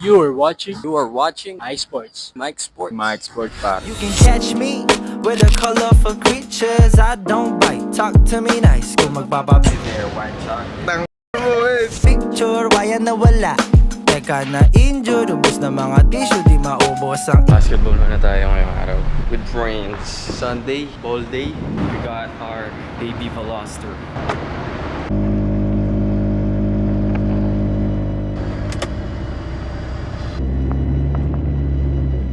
You are watching Mike Sports. Mike Sport Par. You can catch me with the colorful creatures. I don't bite. Talk to me nice. Kung magpapapit There, one shot. picture, why nawala? Teka na injured, ubos na mga tissue, di maubos ang Basketball muna tayo ngayong araw. With friends. Sunday, ball day. We got our baby Veloster.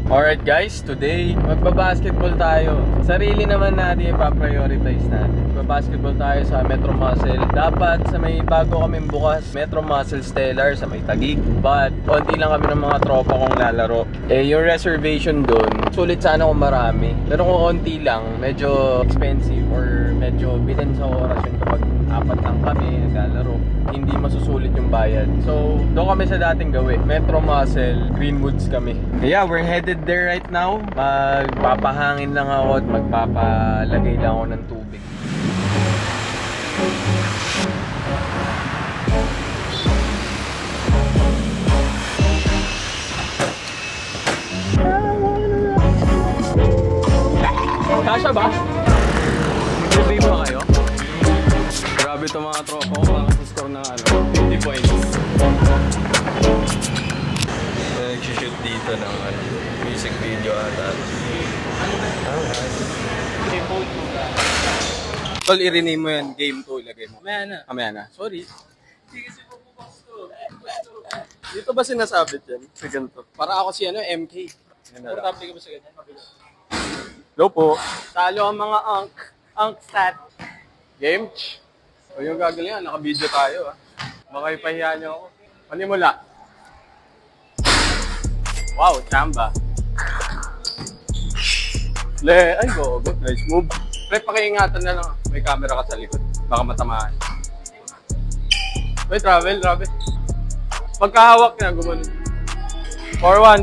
Alright guys, today magbabasketball tayo. Sarili naman natin ipaprioritize natin. Magbabasketball tayo sa Metro Muscle. Dapat sa may bago kaming bukas, Metro Muscle Stellar sa may Taguig. But konti lang kami ng mga tropa kong lalaro. Yung reservation doon, sulit sana kung marami. Pero kung konti lang, medyo expensive or medyo bitin sa oras yun kapag apat lang kami naglalaro. Hindi masusulit yung bayad. So, doon kami sa dating gawin. Metro Muscle, Greenwoods kami. Yeah, we're headed there right now. Magpapahangin lang ako at magpapalagay lang ako ng tubig. Kasha ba? Mag-review ba kayo? Grabe itong mga tropa ko. Parang score na 50 points. Nag-shoot dito ng music video ata. Tol, i-rename mo yan. Game 2 ilagay mo. Mamaya na. Sorry. Dito ba sinasabit yan? Sa ganito. Para ako si MK. Komportable ka ba sa ganyan? Hello po. Talo ang mga Unk stat. Game? O yung gagaling yan, naka-video tayo Baka ipahiya niyo ako. Panimula. Wow, chamba. Ay go. Nice move. Pre, pakiingatan na lang. May camera ka sa likod. Baka matamaan. Wait, travel. Pagkahawak na, gumano. 4-1.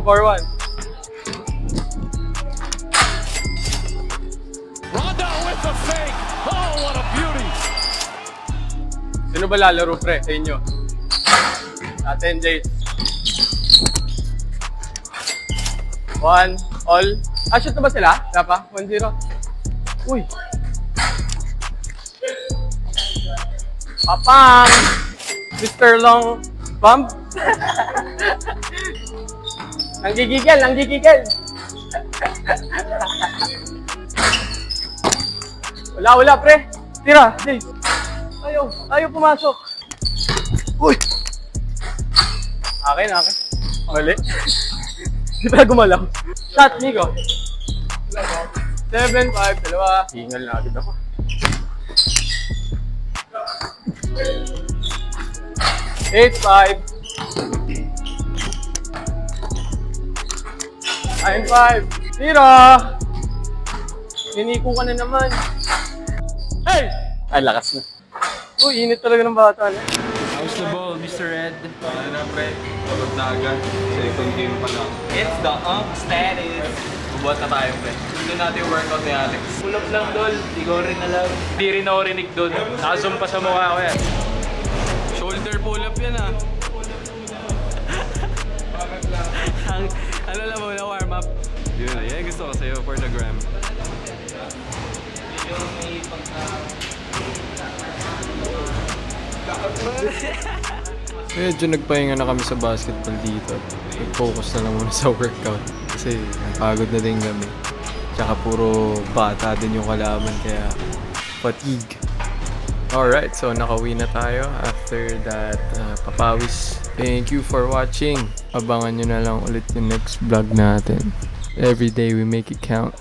Rondo with the fake. Oh, what a beauty. Sino ba lalaro, pre, sa inyo? Aten, Jace. 1, all. Shoot na ba sila? Wala pa? 1-0. Uy. Papang! Mr. Long Bump. Nanggigigil. Wala, pre. Tira, Jace. Ayaw pumasok. Uy! Akin. Mali. Di pala gumalaw. Shot, Nico. 7-5, dalawa. Hingal na agad ako. 8-5. 9-5. Tira! Niniko ka na naman. Hey! Ay, lakas na. Uy, init talaga ng bata na. How's the ball, Mr. Red? Ano na, pre? Pagod na agad. Second game pa lang. It's the Unk status. Bubuhat na tayo, pre. Hindi natin yung workout ni Alex. Pull up lang, Dol. Ikaw rin na lang. Hindi rin ako rinig doon. Nakazoom pa sa mukha ko yan. Shoulder pull-up yan, Ano lang muna, warm up. Yun, yan gusto ko sa'yo for the gram. Medyo nagpahinga na kami sa basketball dito. Nag-focus na lang muna sa workout. Kasi pagod na din kami. Tsaka puro bata din yung kalaban kaya fatigue. Alright, so nakauwi na tayo after that papawis. Thank you for watching. Abangan nyo na lang ulit yung next vlog natin. Every day we make it count.